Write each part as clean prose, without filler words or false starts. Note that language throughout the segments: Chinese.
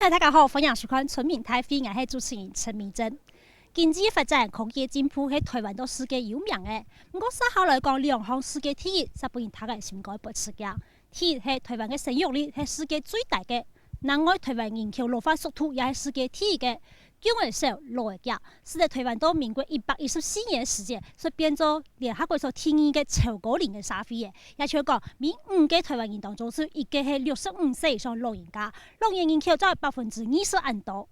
嗨，大家好，欢迎收看《村民台飞》，我是主持人陈明珍。经济发展、科技进步喺台湾都世界有名嘅。不过，稍後來講兩項世界體育，實本大家先該不刺激。體育係台灣嘅生育率係世界最大嘅，另外台灣人口老化速度也係世界第一嘅。姜文少老嘅家，使得台灣到民國114年時間，所變做聯合國所定義嘅超高齡嘅社會嘅。也就是講，每5個台灣人當中，有1個係65歲以上老人家，老年人口在20%多，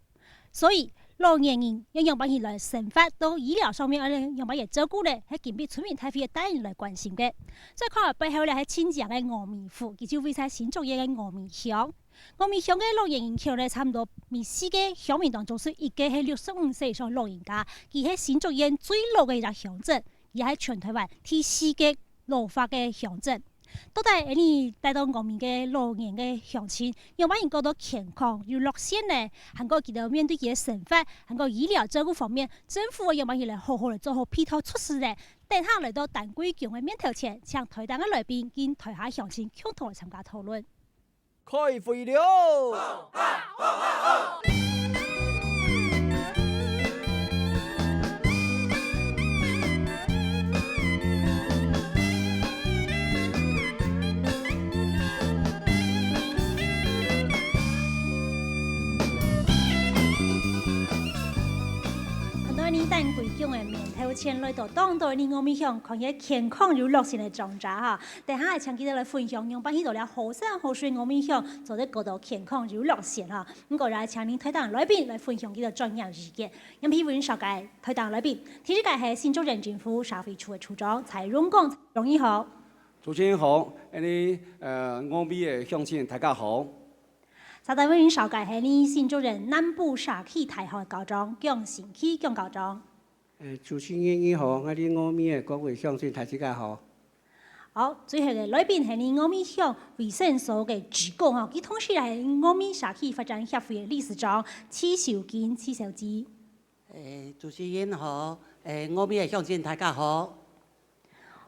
所以老年人要用把佢來生活到醫療上面，用把佢照顧咧，係緊比村民台灣嘅大人來關心嘅。再看下背後咧，係親子嘅峨眉湖，佢就會喺新竹縣嘅峨眉鄉。峨眉鄉嘅老年人口咧，差唔多每4個鄉民當中，是1個係65歲以上老人家，佢係新竹縣最老嘅一個鄉鎮，也係全台灣第4個老化嘅鄉鎮。到底你帶到峨眉嘅老年嘅鄉親，讓把人覺得健康又樂善呢？還個佢哋面對佢嘅生活，還個醫療照顧方面，政府要把佢哋好好嚟做好配套措施咧。等下嚟到丹桂宮嘅面頭前，請台東嘅來賓跟台下鄉親共同嚟參加討論。開會了！丹桂宮嘅面頭前來到當代呢，我們想看嘅健康又樂善嘅莊稼哈。等下係請佢哋來分享，用把呢度咧好山好水，我們想做得嗰度健康又樂善哈。咁個嚟請您台東來賓來分享佢哋專業意見。咁譬如上屆台東來賓，第一屆係新竹縣政府社會處嘅處長蔡榮光，榮你好。主持人好，你峨眉嘅鄉親大家好。沙大委員上屆係你新竹縣南部社區大學校長姜成啟姜校長。主持人你好，我哋峨眉嘅各位鄉親大家好。好，最後嘅來賓係你峨眉鄉衛生所嘅主管吼，佢同時係峨眉社區發展協會嘅理事長戚秀娟戚小姐。主持人好，峨眉嘅鄉親大家好。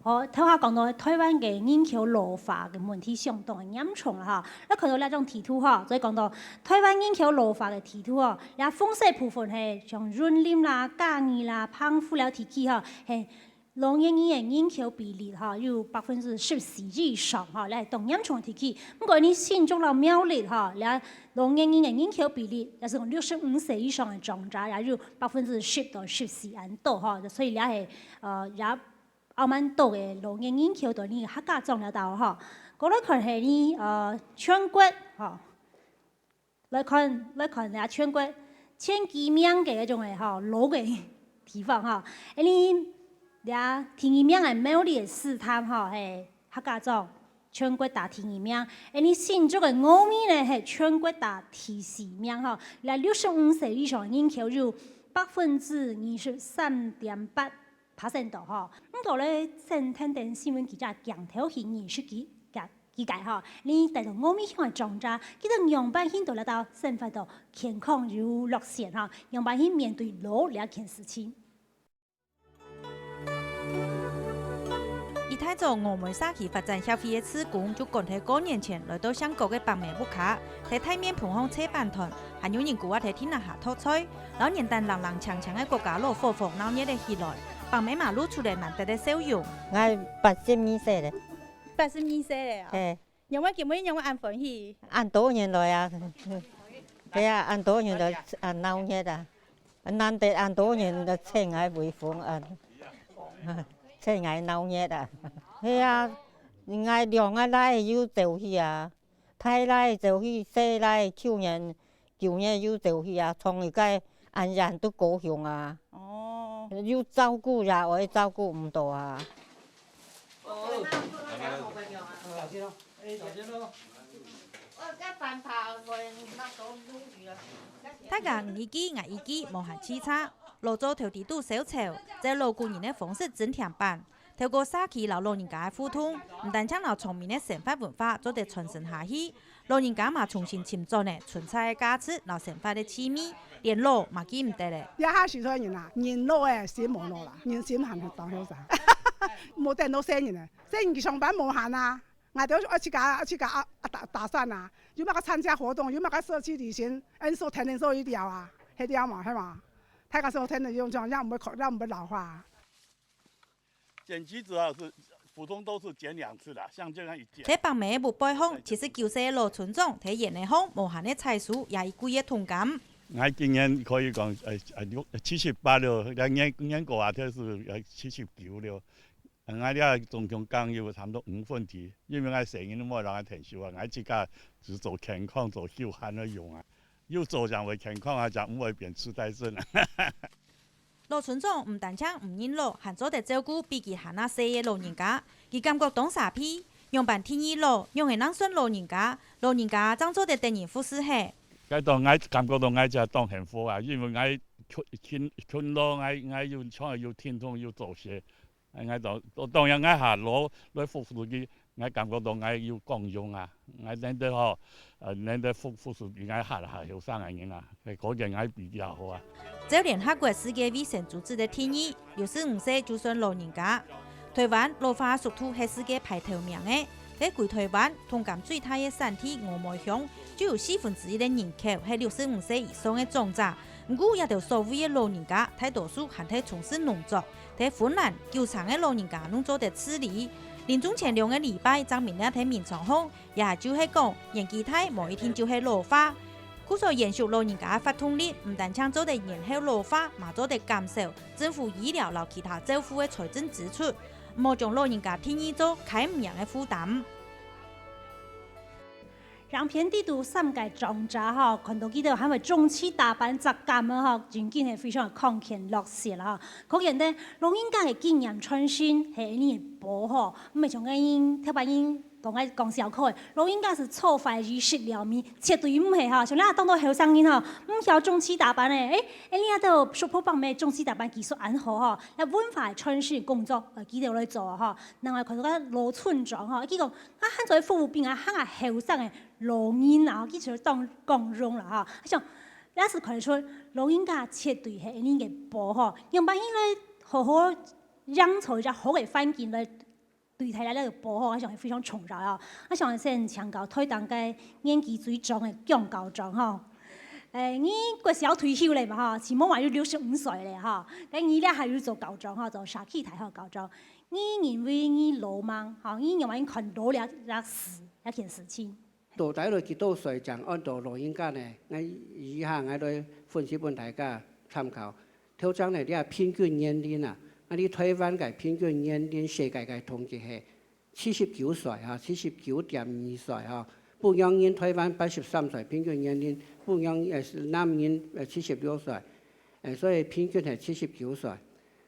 好，頭下講到台灣嘅人口老化嘅問題相當嚴重啦嚇。一看到呢種地圖嚇，再講到台灣人口老化嘅地圖嚇，也豐勢部分係像雲林啦、嘉義啦、澎湖了地區嚇，係老年人嘅人口比例嚇有14%以上嚇，咧係嚴重地區。不過你新竹啦、苗栗嚇，咧老年人嘅人口比例也是65歲以上嘅莊稼，也有10%到14%咁多嚇，所以咧係也。澳門島嘅老年人口對你客家種了到嗬，嗰來看係你全國嗬，來看下全國千幾名嘅一種嘅嗬老嘅地方嗬，你倆第一名係苗栗嘅試探嗬係客家種，全國打第2名，你新竹嘅峨眉咧係全國打第4名嗬，嚟65歲以上人口有23.8%。度嗬，咁個咧先聽定新聞記者鏡頭顯現出記解嗬，你帶到峨眉鄉嘅莊稼，記得樣板顯到嚟到生活到健康又樂善嗬，樣板顯面對老呢件事情。以太祖峨眉社區發展協會嘅志工就講喺過年前來到香港嘅北面屋卡，喺台面盤空車板團，還有人估話喺天下下拖吹，老年代踉踉蹌蹌嘅國家樂火火鬧熱嘅起來。旁邊馬路出嚟難得嘅笑容。我82歲咧。82歲咧啊？有冇叫咩？有冇按歡喜？按多年來啊，係啊，按多年來按鬧熱啊，難得按多年就車嗌回風啊，車嗌鬧熱啊，係啊，嗌兩個來要走去啊，太來走去，細來去年舊年要走去啊，從而家按人都高興啊。要照顧呀，我照顧唔到啊。大家5支牙1支無限支差，老早條地都小潮，在老古人嘅方式整甜辦，透過社區老人家嘅互動，唔但將老聰明嘅生活文化做得傳承下去，老人家嘛重新尋找呢存在嘅價值，老生活嘅趣味。連老嘛記唔得咧，一下時代人啊，人老誒先冇老啦，人先行當後生，冇得到生人啊，生人上班冇限啊，我都要去打散啊，有冇个参加活动，有冇个社区旅行，所天天做一条啊，迄条嘛，系嘛？睇个所天天用这样，让唔会老化。剪橘子啊，是普通都是剪2次的，像这样一剪。喺北美木背後，79歲羅村長喺園內方無限嘅彩樹，也係貴嘅同感。我今年可以講78了，年過下頭是79了。我哋總共講要差唔多5分題，因為我成日都冇人停手啊，我自家只做健康做休閒嘅用啊，要做就會健康啊，就唔會變痴呆症啊。羅村長唔但將唔認老，還做得照顧比佢還那細嘅老人家，佢感覺當傻批，用辦天意老，用係能順老人家爭做得等人服侍係。嗰度我感覺到我就當幸福啊，因為我勤勞，我要創要天通要做事，我當然我下攞來服侍佢，我感覺到我要光榮啊，我能得服侍我下後生嘅人啊，嗰件我比較好啊。就連聯合國世界衛生組織的建議，65歲就算老人家。台灣老化屬土係世界排頭名嘅，喺全台灣同甘最大嘅省體峨眉鄉，就有1/4嘅人口係65歲以上嘅長者。唔過，一條所謂嘅老人家，大多數還喺從事農作。喺芬蘭，9成嘅老人家攏做得處理。臨終前2個禮拜，證明咧喺面床上，也就係講年紀大，某一天就係老化。故所延續老人家發通力，唔但將做得延後老化，嘛做得減少政府醫療及其他政府嘅財政支出，冇將老人家天意做開唔贏嘅負擔。讓遍地都3屆長者哈，看到佢哋係咪中氣打扮雜感啊哈，真見係非常康健樂事啦哈。可見咧，老人家嘅經驗傳承係呢個寶哈，唔係像嗰特別因。講小可嘅，老人家是錯發於食療面，絕對唔係哈。像你當到後生人哈，唔曉中氣打扮咧，你喺度熟鋪幫咩中氣打扮技術很好哈，嗱文化傳承工作記得來做哈。另外看到個羅村長哈，佢講喺做服務兵啊，喺後生嘅老人啊，佢就當光榮啦哈。像你是看得出老人家絕對係呢個寶哈，用把佢來好好養成一個好嘅環境來。對睇嚟呢個保護，我想係非常重要啊！我想先強調推動嘅年紀最長嘅姜高長哈。你個時候退休嚟嘛哈，起碼話要65歲咧哈。咁你咧係要做高長哈，做社區大學高長。你認為你老嗎？哈，你認為你看老了一件事情。到底到幾多歲就按照老人家呢？我以下我來分析俾大家參考。頭先呢啲係平均年齡啊。你台灣嘅平均年齡世界嘅統計係79歲嚇，79.2歲嚇。北洋人台灣83歲平均年齡，北洋南人76歲，所以平均係79歲。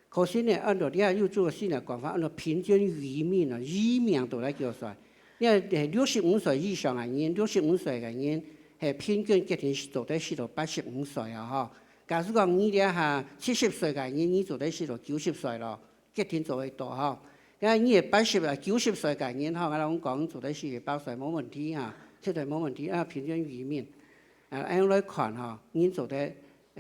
可是呢，按照你係要做個新嘅講法，按照平均餘命啊，餘命度來叫算。因為65歲以上嘅人，65歲嘅人係平均家庭做得到85歲啊嚇。假如講你哋係70歲嘅人，你做得到90歲咯，家庭做得到嚇。因為你係90歲嘅人，嚇，我講做得100歲冇問題嚇，絕對冇問題啊，平均餘命。按來看嚇，你做得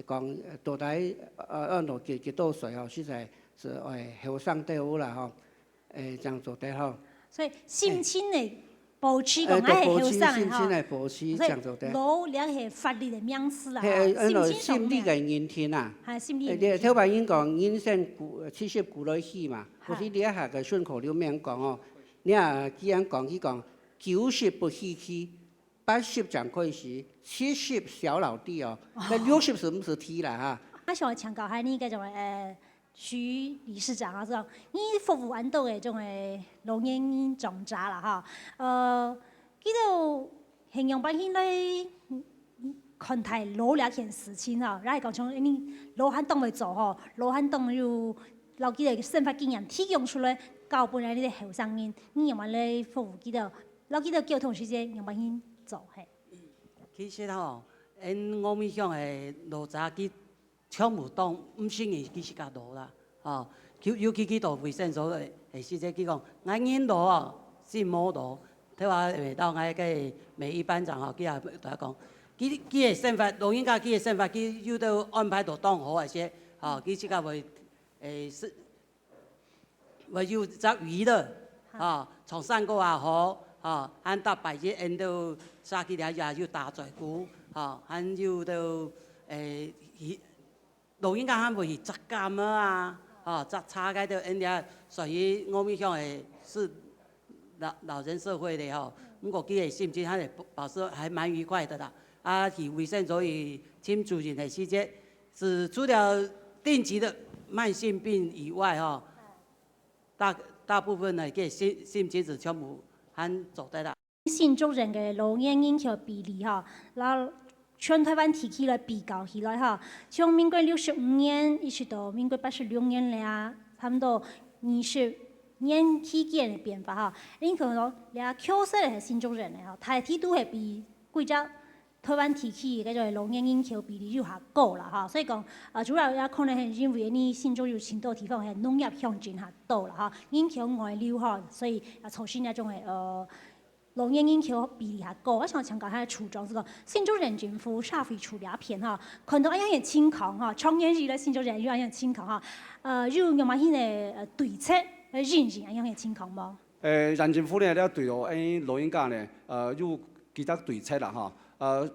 講到底按照幾多歲嚇，實在是後生隊伍啦嚇，這樣做得好。所以心情嘅保持講係後生嘅保持這樣做得。老了係法律嘅名詞啦，心理嘅問題啊。係心理。頭擺人講人生70古來稀嘛，可是你下個順口溜面講哦，你啊既然講佢講90不稀奇，80講可以時，70小老弟哦，那60是唔是提啦嚇？我想強調係呢個種徐理事長啊，這種你服務很多嘅種嘅老年人長者啦哈，佢就形容把佢來看待老了件事情哈，然後講從你老漢當嚟做吼，老漢當要攞佢哋生活經驗提供出來，教本來你哋後生人，你用埋嚟服務佢哋，攞佢哋交通時間用把佢做係。其實吼，我們鄉嘅老早佢。搶唔當，唔算係幾時間到啦，哦，尤其佢到衛生所嘅時節，佢講我印度啊，先冇到，佢話到我嘅每一班長吼，佢也同佢講，佢嘅生活，老人家佢嘅生活，佢要到安排到當好一些，哦，佢自家會會要擇娛樂，哦，從山歌也好，吼，咱搭拜日因到早起了也又打嘴鼓，吼，咱又到录音间咱袂去杂干啊，吼，杂差个到因了，所以我们乡的是老人社会的吼，不过佢的心情还是保持还蛮愉快的啦。啊，去卫生所以庆祝人的时节，是除了定期的慢性病以外，吼，大部分的个心情是全部还做得啦。新族人嘅老年人口比例吼，然后全台湾提起来比较起来吼，从民国65年一直到民国86年咧啊，差不多20年期间的变化吼，恁看到俩确实係新族人嘅吼，大體都係比貴州台灣提起嘅嗰個老年人口比例要下高啦吼，所以講主要也可能係因為呢新族有前多地方係農業向進下多啦吼，人口外流吼，所以也造成那種嘅老年人口比例下高。我想強調下初衷是講新族人政府社會處理片吼，看到一樣嘅情況吼，長遠時咧新族人有一樣情況吼，有用乜嘢對策來認證一樣嘅情況冇？縣政府咧咧對老人家咧，有幾多對策啦吼。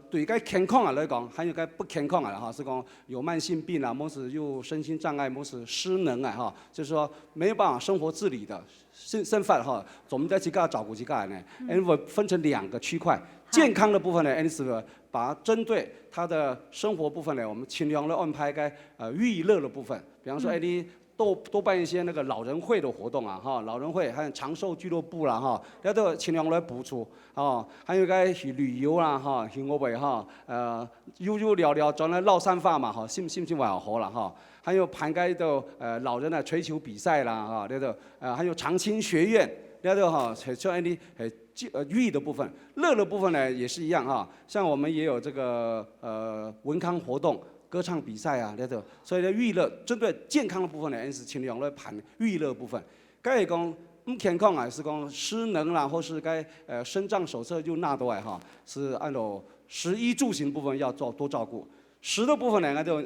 對個健康啊來講，還有個不健康啊哈，是講有慢性病啊，或是有身心障礙，或是失能啊哈，就是說沒有辦法生活自理的身份哈，我們在這個照顧這個呢，我分成2個區塊，健康的部分呢，是把針對他的生活部分呢，我們盡量的安排個娛樂的部分，比方說你。多辦一些那個老人會的活動啊，哈，老人會還有長壽俱樂部啦，哈，呢都盡量來補助，哦，還有個去旅遊啦，哈，去我哋哈，悠聊聊，轉來繞山法嘛，哈，心情還好啦，哈，還有盤蓋到老人的槌球比賽啦，哈，呢都還有長青學院，呢都哈，像啲寓的部分，樂的部分呢也是一樣哈，像我們也有這個文康活動。歌唱比賽啊，呢度，所以咧娛樂針對健康的部分呢，是盡量來盤娛樂部分。該係講唔健康啊，是講失能啦，或是該身障手冊就納到來哈，是按照食衣住行部分要多照顧。食的部分呢，我就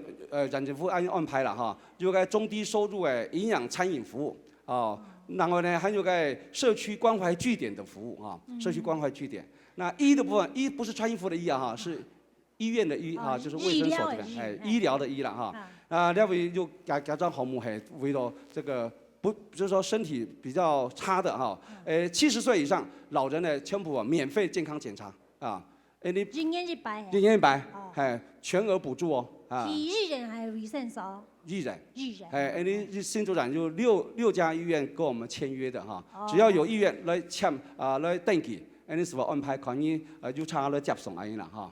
縣政府安排啦哈，有個中低收入嘅營養餐飲服務啊，然後呢還有個社區關懷據點的服務啊，社區關懷據點。那醫的部分，醫不是穿衣服的醫啊哈，是。醫院的醫啊，就是衛生所這邊，醫療的醫啦哈。呢位就家長項目係為了這個不，就是說身體比較差的哈，70歲以上老人呢，全部免費健康檢查啊。你1年100，1年100，係全額補助哦。係醫人還是衛生所？醫人。你新組長就6家醫院跟我們簽約的哈，只要有醫院來簽來登記。你是否安排可以就差來接送而已啦哈，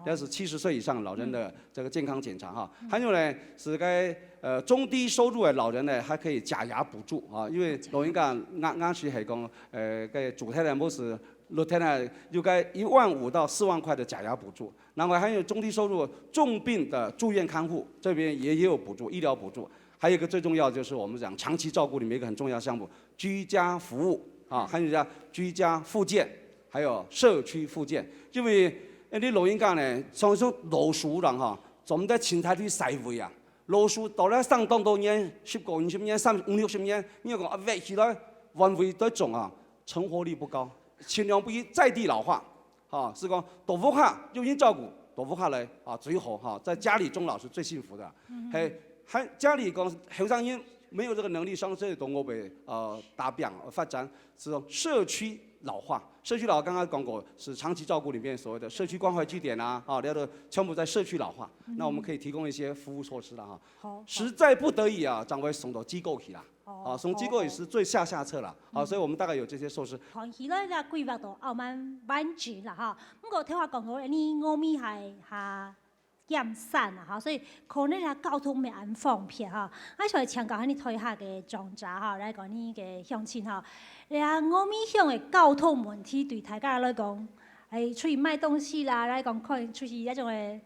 這是70歲以上老人的這個健康檢查哈。還有呢是個中低收入的老人呢，還可以假牙補助啊，因為老人家啱時係講個主體呢，冇是綠體呢，有個15000到4萬塊的假牙補助。然後還有中低收入重病的住院看護，這邊也有補助，醫療補助。還有一個最重要就是我們講長期照顧裡面一個很重要項目，居家服務。啊，還有叫居家復健，還有社區復健。因為啲老人家呢，常常老樹人哈，總得前台啲社會啊，老樹到咧上當多年，10個20年、30、50、60年，你講啊，圍起來環圍得種啊，成活率不高，盡量不宜在地老化。啊，是講多福下有人照顧，多福下嚟啊最好哈，在家裡終老是最幸福的。還家裡講後生人。沒有這個能力上這同我們打拼發展，是社區老化。社區老化剛剛講過，是長期照顧裡面所謂的社區關懷據點啊，啊，那個全部在社區老化。那我們可以提供一些服務措施啦，哈。實在不得已啊，將會送到機構去啦。啊，送機構也是最下策啦。啊，所以我們大概有這些措施。看起來就規劃到澳門灣區啦，哈。不過聽話講到呢，我們係下。減散啊，哈，所以可能啊交通未咁方便哈。我想請教下你台下嘅專家哈，來講你嘅鄉親哈。你啊，我們鄉嘅交通問題對大家來講，係出去買東西啦，來講看出去一種嘅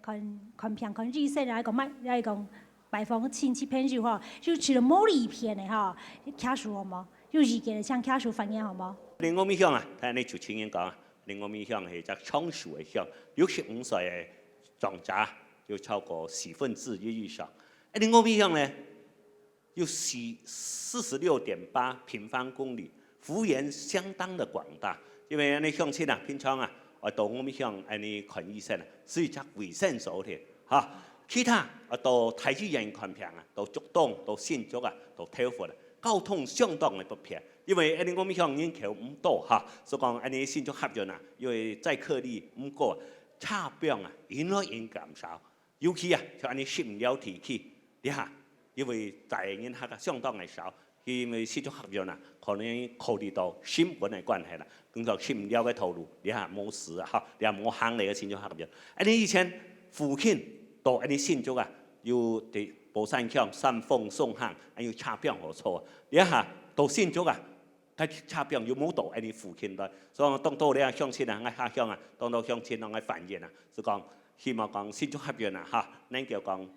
看片看日線來講買來講拜訪親戚朋友哈，就除了某一片嘅哈，卡數好冇？有意見向卡數反映好冇？另我們鄉啊，睇你主持人講啊，另我們鄉係隻倉鼠嘅鄉，65歲嘅長者。有超過1/10以上，我們鄉呢有46.8平方公里，幅員相當的廣大，因为安尼乡亲啊，平常啊，到我们乡安尼看医生啊，是一只卫生所的哈。其他到台资人看病啊，到竹东、到新竹啊，到태福啦，交通相当的不便。因为安尼我们乡人口唔多哈，所以讲安尼新竹合约啊，因为载客率唔高，车病啊，越来越减少。尤其啊，像安尼食唔了天气，你下，因为在人客啊相当的少，因为新竹合约啊，可能考虑到新闻的关系啦，工作食唔了嘅投入，你下冇事啊，哈，你下冇行嚟嘅新竹合约。安尼以前附近到安尼新竹啊，有啲寶山鄉、三鳳、松行，還有車病好錯啊！你下到新竹啊，睇車病有冇到安尼附近度，所以當到你啊鄉親啊，我下鄉啊，當到鄉親我反映啊，就講希望講新竹合約啊嚇，能夠講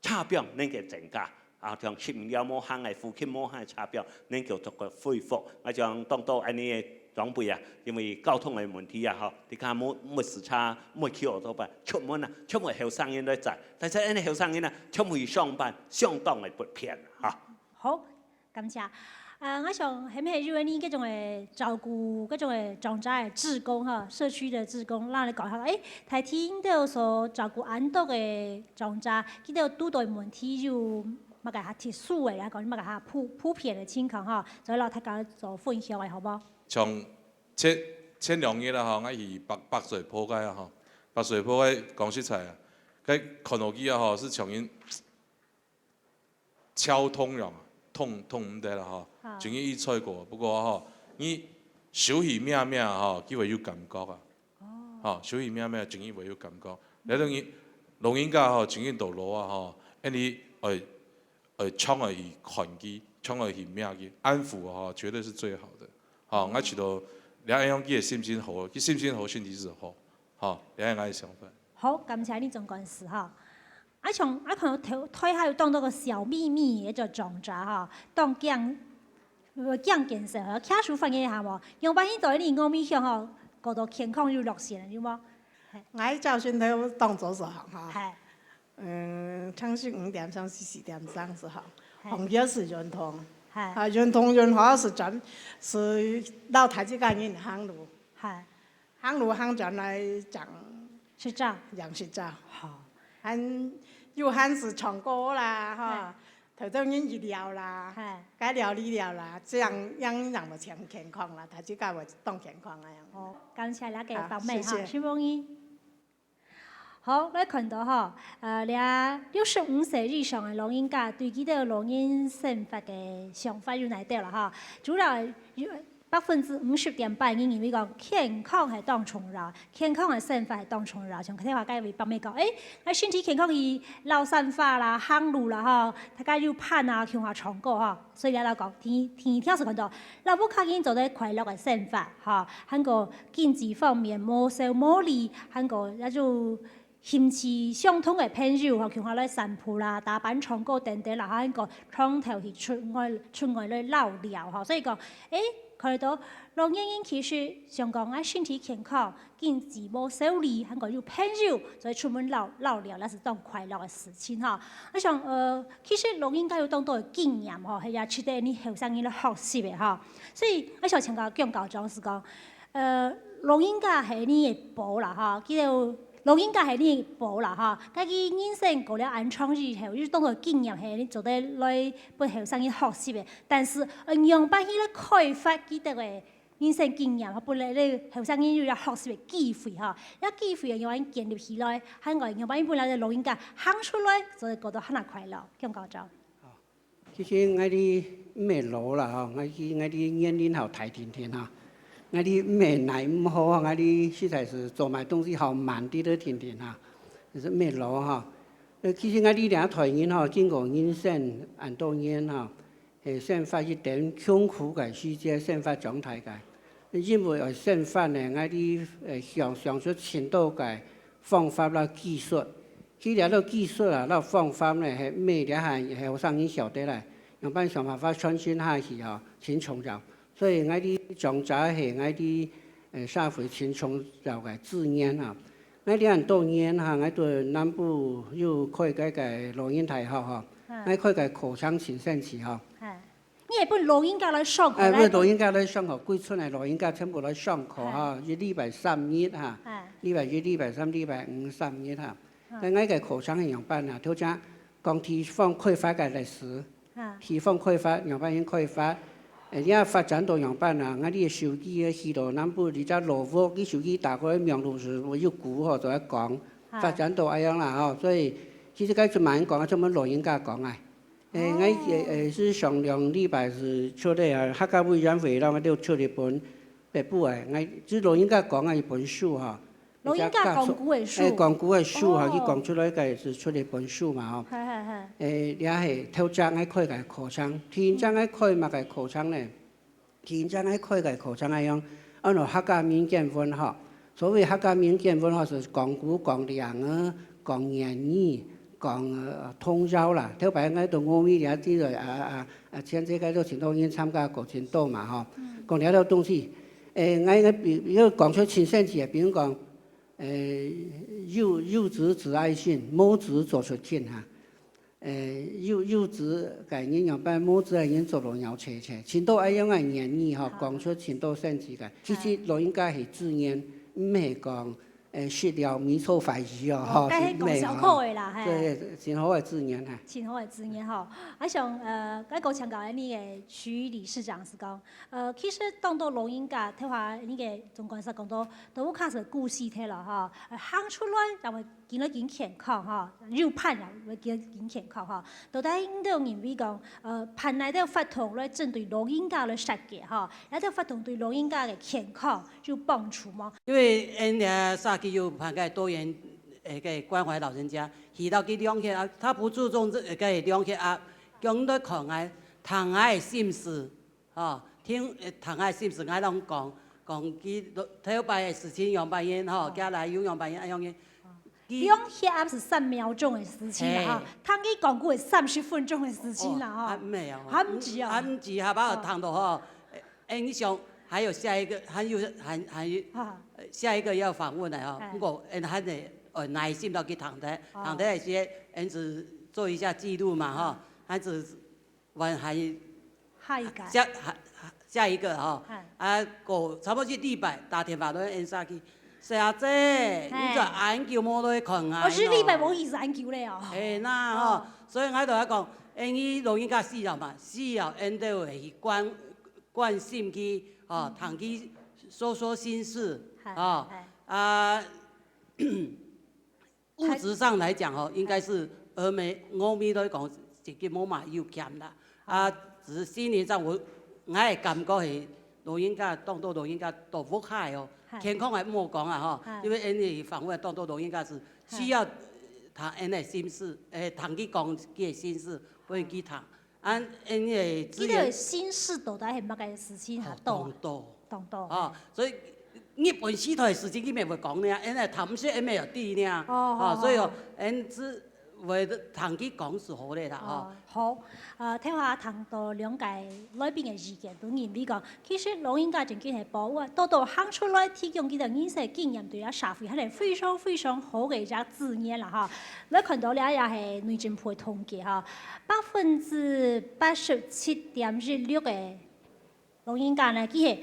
車病能夠增加啊，像食唔了冇行嘅附近冇行嘅車病，能夠逐個恢復，我將當到安尼嘅長輩啊，因為交通嘅問題啊，嗬，你看冇時差，冇去學到吧？出門啊，出門後生人都在，但係呢後生人啊，出門上班相當嘅不便嚇。好，感謝。我想係唔係因為你嗰種嘅照顧嗰種嘅長者嘅志工嚇，社區嘅志工，讓你講下，睇聽到所照顧安多嘅長者，見到拄到問題就乜嘅下特殊嘅，講乜嘅下普遍嘅情況嚇，所以老大家做分享嘅好冇？從前兩日啦吼，我去北水坡街啊吼，北水坡街講實在啊，佢看落去啊吼是像因超通樣，痛唔得啦吼，像伊吹過，不過吼，伊手氣命命吼，佢會有感覺啊，吼手氣命命，像伊會有感覺。你等於老人家吼，像伊到老啊吼，因為衝而看佢，衝而去命佢，安撫吼，絕對是最好的。好，我覺得兩樣嘢心情好，佢心情好，身體是好，好兩樣嘅想法。好，感謝你總幹事哈。我看到推下有當到個小秘密，叫長者哈，當講健身和卡數分嘅下無，用把呢度你我咪向吼，個度健康有落線，有冇？我照先頭當早上哈，係，早上5點上4點鐘時候，紅標是圓通。係圓滑是到台積幹銀行路，行路行轉來講是照，是照，好，有還是唱歌啦，哈，頭頭人醫療啦，該療理療啦，這樣讓我健康啦，台積幹會當健康啊樣。好，感謝你嘅訪問哈，希望你。好，你看到吼，你65歲以上嘅老人家對佢哋老人生活嘅想法有哪啲啦？哈，主要50.8%人認為講健康係當重要，健康嘅生活係當重要。像佢哋話解為幫你講，我身體健康係老散髮啦、行路啦，哈，大家要攀啊、跳下長歌哈。所以你講天天是看到，老母較緊做啲快樂嘅生活，哈，喺個經濟方面冇受冇利，喺個一種。興趣相通嘅朋友，像我來散步啦、打扮唱歌等等啦，喺個窗頭去出外來撈聊嚇，所以講，看到老年人其實想講身體健康、經濟冇受利，喺個有朋友，所以出門撈聊，那是當快樂嘅事情嚇。我想其實老人家有當多嘅經驗嚇，係也值得你後生人嚟學習嘅嚇。所以我想請教姜校長是講，老人家係你嘅寶啦嚇，叫做。老人家係你寶啦嚇，家己人生過了安昌以後，要當個經驗係你做得來俾後生人學習嘅。但是用把佢咧開發佢哋嘅人生經驗，俾你後生人要學習嘅機會嚇，一機會要人建立起來，喺外用把佢本來嘅老人家行出來，就會覺得很快樂。姜校長。其實我哋唔係老啦嚇，我哋年齡好大甜甜嚇。我哋唔係奶唔好啊！我哋實在是做埋東西好慢啲都甜甜嚇，就是唔係老嚇。其實我哋兩台人嚇經過人生很多年嚇，生活一點痛苦嘅世界，生活狀態嘅，因為生活呢，我哋上出前度嘅方法啦、技術，佢哋啲技術啊、啲方法呢係咩嘅係後生人曉得啦，用班想辦法創新下去嚇，先創造。所以我哋長者係我哋社會先創造嘅資源啊！我哋很多年嚇，我哋南部有開個老人大學嚇，我開個口腔親善池嚇。你你係本老人家來上課我老人家來上課，貴村嘅老人家全部來上課嚇，一禮拜3日嚇，禮拜一、禮拜3、禮拜5、3日嚇。我嘅課程係樣辦啊，頭先講地方開發嘅歷史，地方開發樣辦已開發。而家發展到樣辦啊，我啲手機去到南部，而家羅福啲手機打開名錄時，我要估嗬，就一講發展到咁樣啦嗬，所以其實該做慢講啊，做乜老人家講啊？我是上2禮拜是出嚟啊，客家委員會啦，我都出一本北部啊，我即老人家講啊一本書嗬。老人家講古嘅書。講古嘅書嗬，佢講出來嘅是出一本書嘛嗬。也係頭章喺開嘅課程，天章喺開嘛嘅課程咧，天章喺開嘅課程係樣，按照客家民間文學，所謂客家民間文學是講古講梁啊，講言語，講通州啦。頭擺喺度我咪啲啲前這個都全都已經參加過全多嘛嗬，講呢啲東西。我講出親身體，比如講。幼子自愛信，母子做出天哈。幼子嘅人樣辦，母子嘅人做老鳥車車，全都一樣嘅言語嗬，講出全都身體嘅。其實老人家係自然，唔係講説了咪錯快語哦，嗬，係講小口嘅啦，係。對，真好嘅自然哈。真好嘅自然嗬，我想該講強調呢個區域理事長是講，其實當到老人家，睇下呢個總幹事講到，都開始顧身體啦嗬，行出來就會見到見健康嗬，肉盤又會見到見健康嗬。到底呢度認為講，盤內啲法統咧針對老人家嚟設計嗬，有啲法統對老人家嘅健康有幫助嗎？因為沙基有盤個多元個關懷老人家，遇到佢兩客他不注重這個兩客講到可愛談愛心事，聽談愛心事，我攏講佢頭擺嘅事情樣扮演將來有樣扮演樣嘅。兩客是3秒鐘嘅事情啦，談佢講過係30分鐘嘅事情啦，唔係啊，唔止啊，唔止，下把談到你想還有下一個，還有下一個要訪問的不過還得耐心到去談的那些，只做一下記錄嘛還是還下一個差不多是禮拜打電話到下去。小姐，你就研究冇落去看啊？我是禮拜冇意思研究咧哦。係啦所以我就喺講，你老人家死了嘛，死了，你都會關心佢，談佢說心事，物質上來講應該是我咪都講自己冇嘛要減啦，只是心理上我係感覺係老人家當到老人家都不害哦。健康係冇講啊因為你訪問當到老人家是需要談人嘅心事，談佢講佢嘅心事，不如佢談。你嘅資源。呢個心事到底係乜嘅事情嚇多？多。所以日本時代事情佢咪會講呢，人談唔出，人咪有啲呢。所以只為談佢講是好嘅啦。好，聽下談到兩屆來賓嘅意見，都認為講，其實老人家真係保護，到行出來提供佢哋認識經驗，對啊社會係非常非常好嘅一隻資源啦你看到咧也係內政部嘅統計87.16%嘅老人家呢，佢係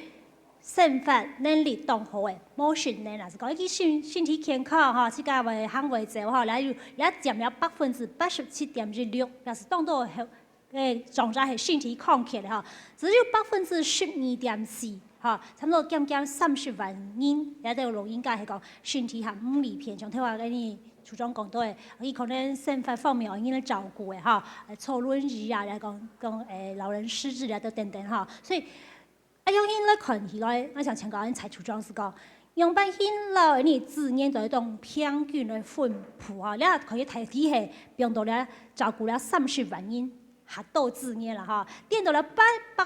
生活能力當好嘅，冇訓練啦，是講佢身體健康自家為行為做也佔了87.16%，表示當到狀態係身體康健嘅只有12.4%差唔多減30萬人，也都有老人家係講身體係唔理偏向，聽話你處長講到嘅，佢可能生活方面我應該照顧嘅坐輪椅啊，嚟講老人失智啊，都等等所以。用因來看起來，我想請教恁蔡處長是講，用辦因老你資源在當平均來分配你可以睇睇係變到了照顧了30萬人，嚇到資源啦變到了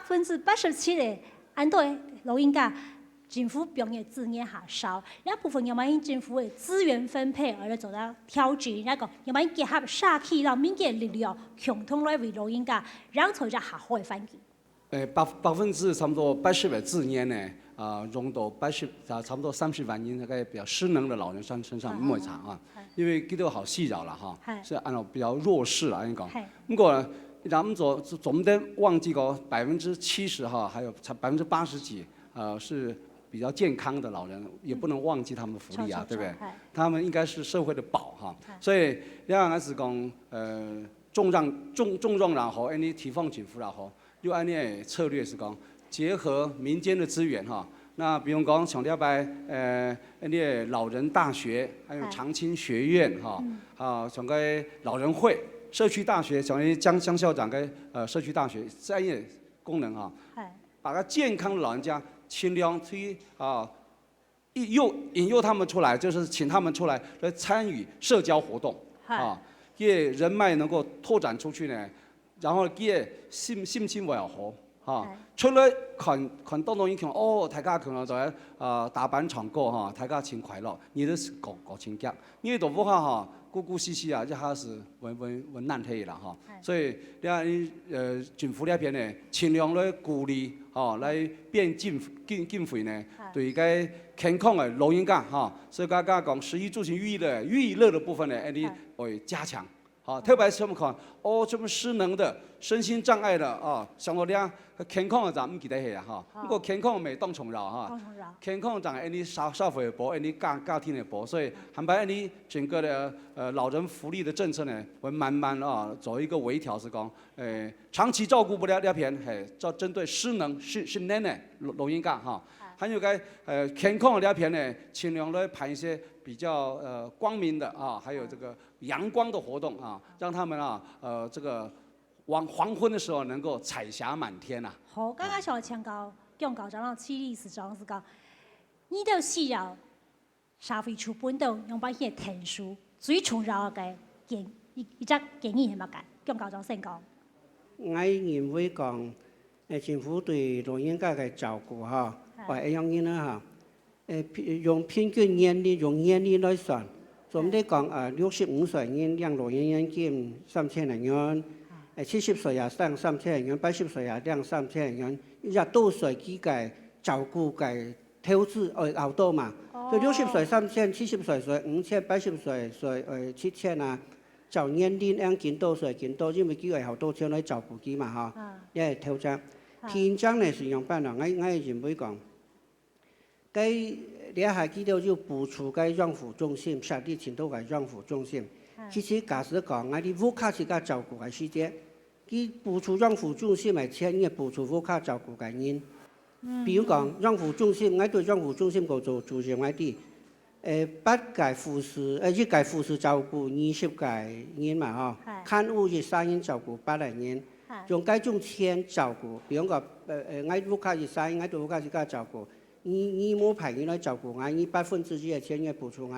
87%嘅，按到老人家政府變嘅資源下少，一部分用辦因政府嘅資源分配而來做到調整，用辦因結合社區讓民間力量共同來為老人家讓出一個較好嘅環境。80%差不多80%嘅資源呢，用到差不多30萬人那個比較失能的老人身上唔會長因為佢都好細小啦是按照比較弱勢啦應講。不過咱们总得忘记个70%哈，还有才80%几，是比较健康的老人，也不能忘记他们的福利啊，对不对？他们应该是社会的宝哈，所以两个是讲重状然后，安尼提放政府然后，又安尼策略是讲结合民间的资源哈。那比如讲像了摆那老人大学，还有长青学院哈，像个老人会。社区大学，像江校长跟社区大学专业功能哈，把个健康的老人家尽量去引诱他们出来，就是请他们出来参与社交活动也人脉能够拓展出去呢，然后也心情为好出来看到影响大家可能在打板唱歌大家挺快乐，你都是搞情感，因为都不好顾兮兮啊，一下是问难题啦哈，所以政府那边呢，尽量来鼓励来变经费呢，对个健康的老人家所以刚刚讲食衣住行娱乐的部分呢，会加强。特别是我们看这么失能的、身心障碍的像我俩健康的咱唔记得去啊不过健康未当重要健康长社会的保，家庭的保，所以还把整个的老人福利的政策呢，会慢慢做一个微调，是讲长期照顾不了那边针对失能、失能的老人家还有个健康的那边呢，尽量来排一些比较光明的还有这个阳光的活动让他们这个黄昏的时候能够彩霞满天好，刚刚想请教姜校长起理事长是讲，你都需要社会处本度用把些特殊最重要嘅一只建议係乜嘅？姜校长先講。我認為講政府對老人家嘅照顧或一樣嘢啦用平均年齡用年齡來算，總得講65歲人兩老人院金3000元，70歲以上3000元，80歲以上3000元，100歲幾個照顧嘅投資好多嘛，所以60歲3000，70歲5000，80歲7000照年齡按幾多歲幾多，因為幾個好多錢來照顧佢嘛因為投資，天將呢是用辦啦，我認為講。佢咧係幾條要補助嘅養護中心，設立前度嘅養護中心。其實假使講，我哋屋卡是個照顧嘅時節，佢補助養護中心係錢嘅補助屋卡照顧嘅人。比如講養護中心，我對養護中心個做主任我哋8個護士，1個護士照顧20個人嘛看護13人照顧8個人，用嗰種錢照顧，比如講我屋卡13人，我對屋卡是個照顧。你冇派人來照顧我，你1%嘅錢要補助我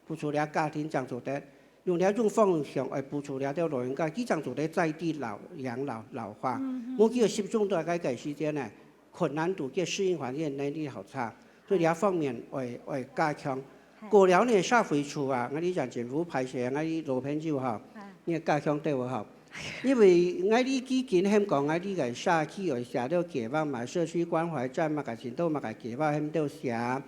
補助了家庭這樣做得，用呢種方向來補助了啲老人家，佢這樣做得在地養老化。我記得10種都係個時間呢，困難度嘅適應環境能力好差，所以呢方面會加強。過了呢社會處我哋講政府派些我哋老朋友呢加強對我好。因為我哋基建香港我哋嘅社區又寫到計劃嘛，社區關懷站嘛個前度嘛個計劃喺度寫，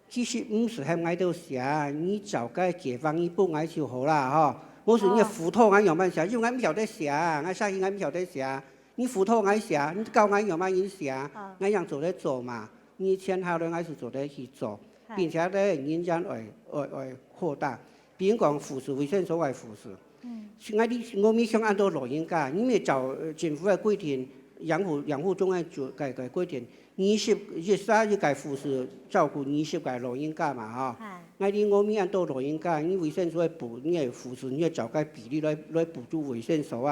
其實唔是喺我度寫，你就個計劃你幫我就好啦冇說你輔託我用乜寫，因為我唔曉得寫，我社區我唔曉得寫，你輔託我寫，你教我用乜嘢寫，我樣做得做嘛，你簽下來我是做得去做，並且咧認真會擴大，比如講護士衛生所謂護士。我咪想按照老人家，你咪照政府嘅規定，養護中嘅規定，21個護士照顧20個老人家嘛我咪按照老人家，你衛生所補，你護士你照個比例來補助衛生所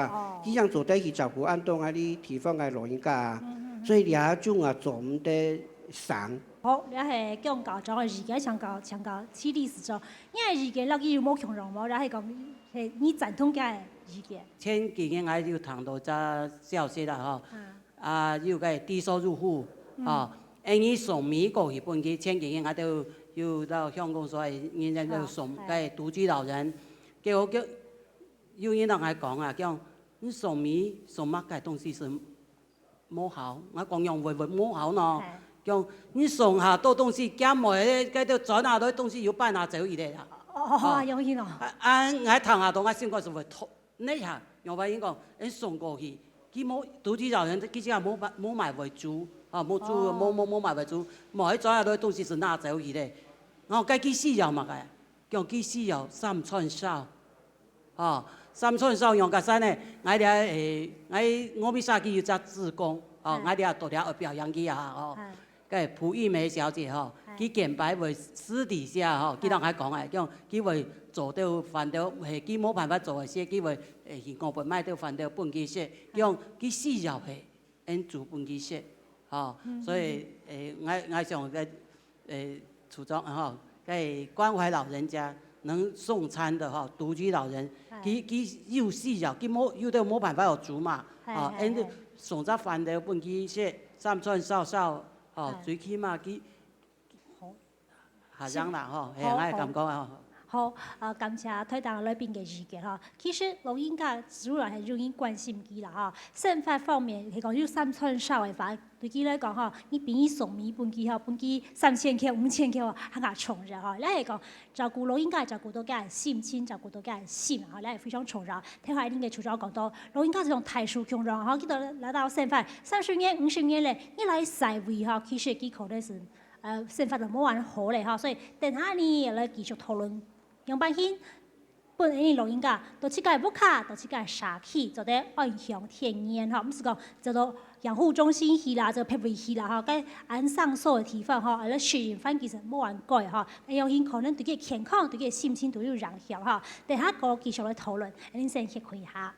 這樣做得去照顧按照我哋地方嘅老人家所以呢一種做唔得省。好，你係姜校長嘅意見，請教起理事長，因為意見那個有冇強容冇，你係講係你贊同嘅意見。前幾日我有談到只消息啦有個低收入戶因為送美國去本去，前幾日我都有到香港所以人家都送個獨居老人，結果有人同我講叫你送米送乜嘅東西是冇好，我講用會冇好呢。講你送下多東西，加埋咧，嗰啲轉下啲東西要搬下走而嚟啦。有見咯。我談下到我先嗰時會那下杨白英讲，因送过去，佢冇独居老人，佢只係冇買為主，冇煮冇買為主，冇喺左下啲東西是拿走去咧。然後該佢需要嘛嘅，叫佢需要3寸燒，3寸燒用個啥呢？我咪殺佢要隻志工，我哋到啲表揚佢啊，個蒲玉梅小姐佢簡白為私底下佢同我講嘅，叫佢為做到飯到係佢冇辦法做嘅事，佢為我本買到飯到半幾些，叫佢需要係因做半幾些，所以我想嘅處長給關懷老人家。能送餐的獨居老人，佢有需要，佢有都冇辦法有煮嘛，因送隻飯到半幾些3寸燒，最起碼佢下張啦，係我係咁講啊。好，感謝推動裏邊嘅意見哈。其實老人家主要係容易關心佢啦哈。生活方面係講要3寸燒嘅話，對佢嚟講哈，你俾佢送米半佢半佢3000塊、5000塊係較重要哈。你係講照顧老人家照顧到嘅心情，照顧到嘅心哈，你係非常重要。聽下你嘅處長講到，老人家這種特殊情況哈，佢到來到生活30年、50年咧，你來細位哈，其實佢可能是生活就冇玩好咧哈。所以等下你來繼續討論。楊百興本人老人家，到此個不卡，到此個沙氣，就得影響天然哈，唔是講就到養護中心去啦，就撇位去啦哈，該按上所嘅地方哈，而食完飯其實冇人改哈，楊興可能對佢健康、對佢心情都有影響哈。等下個繼續來討論，你先歇佢下。